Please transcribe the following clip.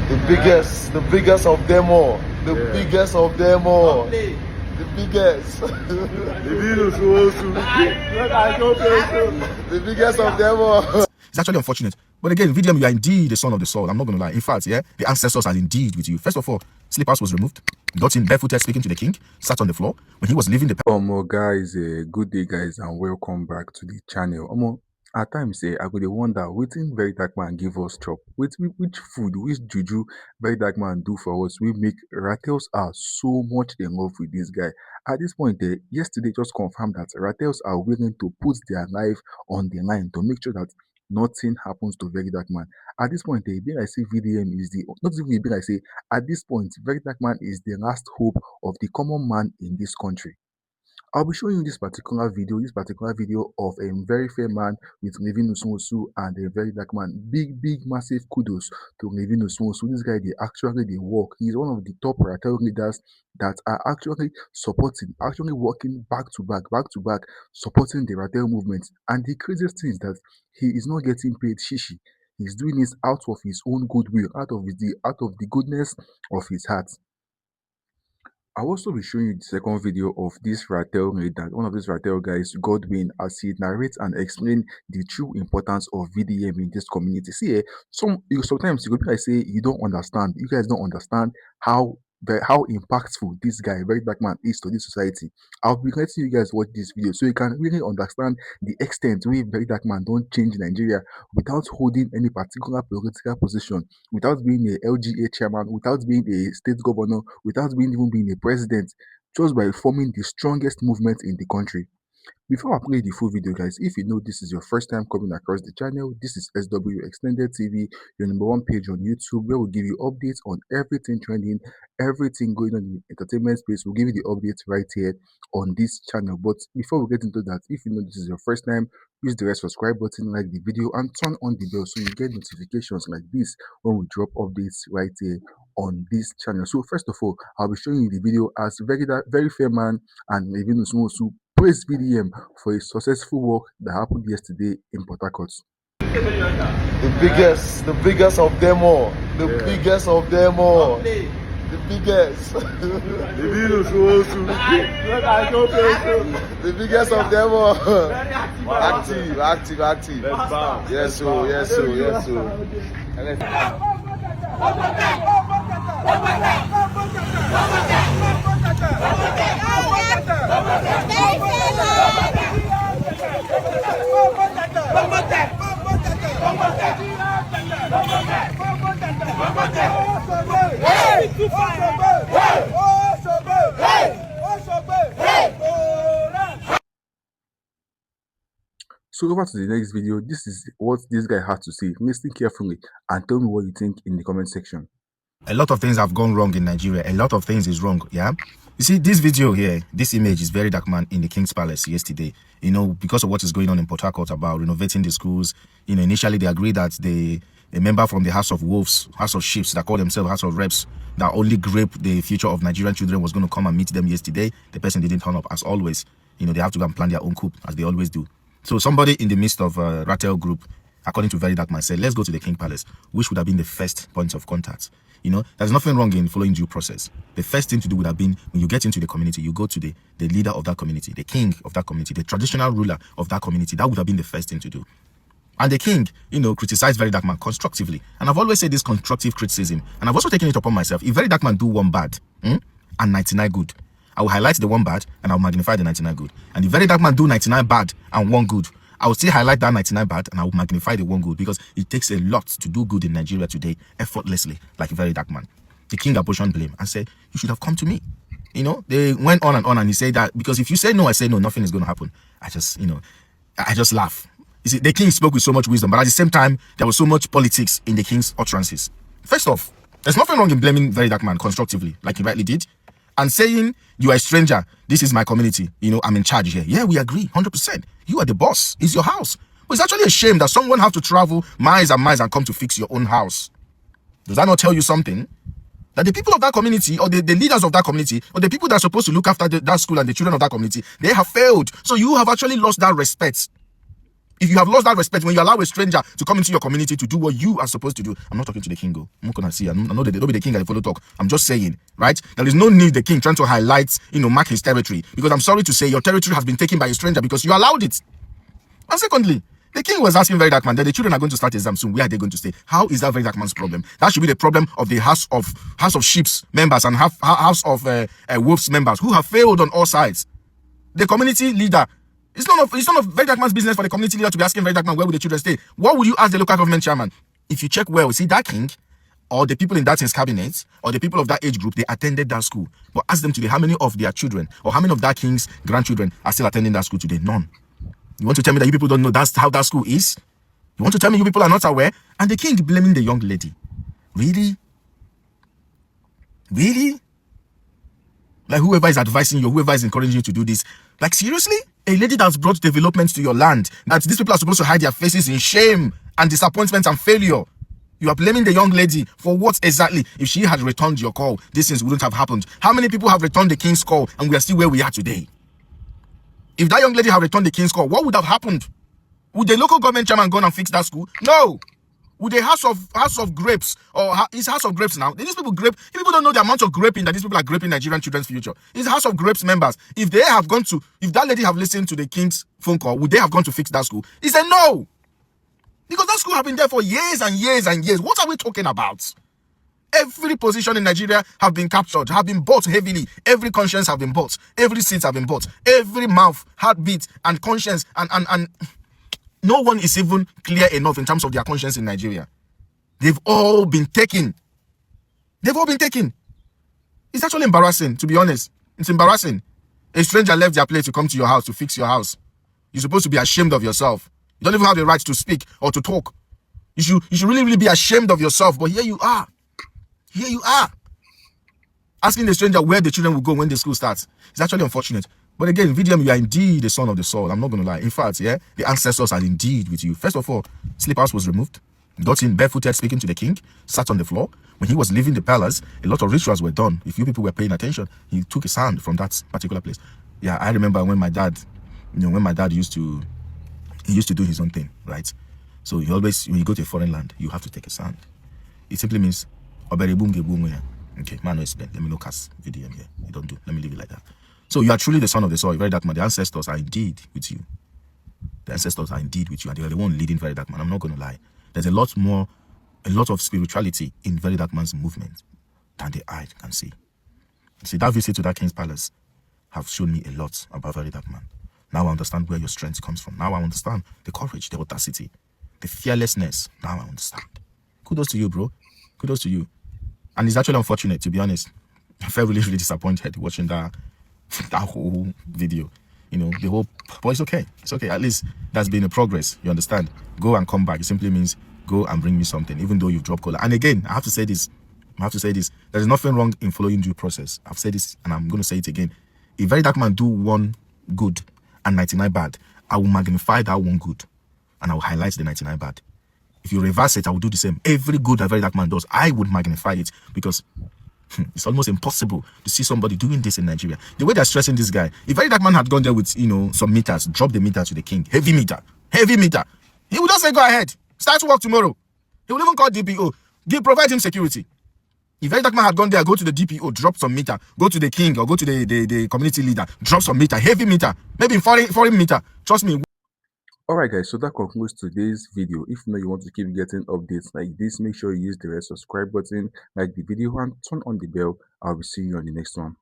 The biggest of them all. The biggest of them all. The biggest. The biggest of them all. It's actually unfortunate. But again, VDM, you are indeed the son of the soul. I'm not going to lie. In fact, yeah, the ancestors are indeed with you. First of all, slippers was removed. Got in barefooted speaking to the king. Sat on the floor. When he was leaving the... Guys, good day, guys, and welcome back to the channel. At times, I go dey wonder, wetin VeryDarkMan give us chop? Which food, which juju VeryDarkMan do for us? We make ratels are so much in love with this guy. At this point, yesterday just confirmed that ratels are willing to put their life on the line to make sure that nothing happens to VeryDarkMan. At this point, be like say VDM is the not even be like say at this point, VeryDarkMan is the last hope of the common man in this country. I'll be showing you this particular video of a VeryFairMan with Livinus and a VeryDarkMan. Big, massive kudos to Livinus. This guy, they work. He's one of the top ratel leaders that are actually working back to back, supporting the ratel movement. And the craziest thing is that he is not getting paid shishi. He's doing this out of his own goodwill, out of the goodness of his heart. I'll also be showing you the second video of this ratel leader, one of these ratel guys, Godwin, as he narrates and explains the true importance of VDM in this community. See, sometimes you could be like say you don't understand. You guys don't understand how impactful this guy VeryDarkMan is to this society. I'll be letting you guys watch this video so you can really understand the extent where VeryDarkMan don't change Nigeria without holding any particular political position, without being a LGA chairman, without being a state governor, without even being a president, just by forming the strongest movement in the country. Before I play the full video, guys, if you know this is your first time coming across the channel, this is SW Extended TV, your #1 page on YouTube, where we'll give you updates on everything trending, everything going on in the entertainment space. We'll give you the updates right here on this channel. But before we get into that, if you know this is your first time, use the red subscribe button, like the video, and turn on the bell so you get notifications like this when we drop updates right here on this channel. So first of all, I'll be showing you the video as VeryFairMan and Livinus praise VDM for a successful work that happened yesterday in Port Harcourt. The biggest of them all. The biggest of them all. The biggest. The biggest of them all. Active. Yes, so. So over to the next video. This is what this guy had to say. Listen carefully and tell me what you think in the comment section. A lot of things have gone wrong in Nigeria. A lot of things is wrong, yeah? You see, this video here, this image is VeryDarkMan in the King's Palace yesterday. You know, because of what is going on in Port Harcourt about renovating the schools. You know, initially they agreed that a member from the House of Wolves, House of Chiefs, that call themselves House of Reps, that only grape the future of Nigerian children, was going to come and meet them yesterday. The person didn't turn up, as always. You know, they have to go and plan their own coup, as they always do. So somebody in the midst of a ratel group, according to VeryDarkMan, said, let's go to the King Palace, which would have been the first point of contact. You know, there's nothing wrong in following due process. The first thing to do would have been, when you get into the community, you go to the leader of that community, the king of that community, the traditional ruler of that community. That would have been the first thing to do. And the king, you know, criticized VeryDarkMan constructively. And I've always said this constructive criticism. And I've also taken it upon myself. If VeryDarkMan do one bad and 99 good, I will highlight the one bad and I'll magnify the 99 good. And if VeryDarkMan do 99 bad and 1 good, I will still highlight that 99 bad and I will magnify the 1 good, because it takes a lot to do good in Nigeria today effortlessly, like VeryDarkMan. The king apportioned blame and said, you should have come to me. You know, they went on and he said that because if you say no, I say no, nothing is going to happen. I just laugh. You see, the king spoke with so much wisdom, but at the same time, there was so much politics in the king's utterances. First off, there's nothing wrong in blaming VeryDarkMan constructively, like he rightly did, and saying, you are a stranger, this is my community, you know, I'm in charge here. Yeah, we agree, 100%. You are the boss, it's your house. But it's actually a shame that someone have to travel miles and miles and come to fix your own house. Does that not tell you something? That the people of that community, or the leaders of that community, or the people that are supposed to look after that school and the children of that community, they have failed. So you have actually lost that respect. If you have lost that respect, when you allow a stranger to come into your community to do what you are supposed to do, I'm not talking to the king, go. I'm not gonna see. I know they don't be the king and follow talk. I'm just saying, right? There is no need the king trying to highlight, mark his territory, because I'm sorry to say your territory has been taken by a stranger because you allowed it. And secondly, the king was asking Very Dark Man that the children are going to start exams soon. Where are they going to stay? How is that Very Dark Man's problem? That should be the problem of the House of Sheep's members and House of Wolves members who have failed on all sides. The community leader. It's none of Very Dark Man's business for the community leader to be asking Very Dark Man where would the children stay. What would you ask the local government chairman? If you check well, see that king or the people in that king's cabinet or the people of that age group, they attended that school. But ask them today how many of their children or how many of that king's grandchildren are still attending that school today? None. You want to tell me that you people don't know that's how that school is? You want to tell me you people are not aware? And the king blaming the young lady. Really? Really? Like whoever is advising you, whoever is encouraging you to do this. Like seriously? A lady that's brought development to your land, that these people are supposed to hide their faces in shame and disappointment and failure. You are blaming the young lady for what exactly? If she had returned your call, these things wouldn't have happened. How many people have returned the king's call and we are still where we are today? If that young lady had returned the king's call, what would have happened? Would the local government chairman go and fix that school? No. Would the House of Grapes, or is House of Grapes now? These people grape. People don't know the amount of graping that these people are graping Nigerian children's future. It's House of Grapes members. If that lady have listened to the king's phone call, would they have gone to fix that school? He said no. Because that school have been there for years and years and years. What are we talking about? Every position in Nigeria have been captured, have been bought heavily. Every conscience have been bought. Every seat have been bought. Every mouth, heartbeat, and conscience, and no one is even clear enough in terms of their conscience in Nigeria. They've all been taken. They've all been taken. It's actually embarrassing, to be honest. It's embarrassing. A stranger left their place to come to your house to fix your house. You're supposed to be ashamed of yourself. You don't even have the right to speak or to talk. You should really be ashamed of yourself. But here you are. Here you are. Asking the stranger where the children will go when the school starts. It's actually unfortunate. But again, VDM, you are indeed the son of the soul. I'm not going to lie. In fact, yeah, the ancestors are indeed with you. First of all, slippers was removed. Got in barefooted speaking to the king. Sat on the floor. When he was leaving the palace, a lot of rituals were done. If you people were paying attention, he took his hand from that particular place. Yeah, I remember when my dad, when my dad used to do his own thing, right? So he always, when you go to a foreign land, you have to take his hand. It simply means, okay, man, no explain. Let me look at VDM here. You don't do. Let me leave it like that. So you are truly the son of the soil, Very Dark Man. The ancestors are indeed with you. The ancestors are indeed with you, and they are the one leading Very Dark Man. I'm not going to lie. There's a lot of spirituality in Very Dark Man's movement than the eye can see. See, that visit to that king's palace have shown me a lot about Very Dark Man. Now I understand where your strength comes from. Now I understand the courage, the audacity, the fearlessness. Now I understand. Kudos to you, bro. Kudos to you. And it's actually unfortunate, to be honest. I felt really, really disappointed watching that whole video. The whole, but it's okay. It's okay. At least that's been a progress. You understand? Go and come back. It simply means go and bring me something, even though you've dropped color. And again, I have to say this. There is nothing wrong in following due process. I've said this and I'm going to say it again. If Very Dark Man do one good and 99 bad, I will magnify that one good and I will highlight the 99 bad. If you reverse it, I will do the same. Every good that Very Dark Man does, I would magnify it, because it's almost impossible to see somebody doing this in Nigeria. The way they're stressing this guy, if Very Dark Man had gone there with, some meters, drop the meter to the king, heavy meter, he would just say, go ahead, start work tomorrow. He would even call DPO, provide him security. If Very Dark Man had gone there, go to the DPO, drop some meter, go to the king or go to the community leader, drop some meter, heavy meter, maybe foreign meter. Trust me. Alright guys, so that concludes today's video. If you want to keep getting updates like this, make sure you use the red subscribe button, like the video, and turn on the bell. I'll be seeing you on the next one.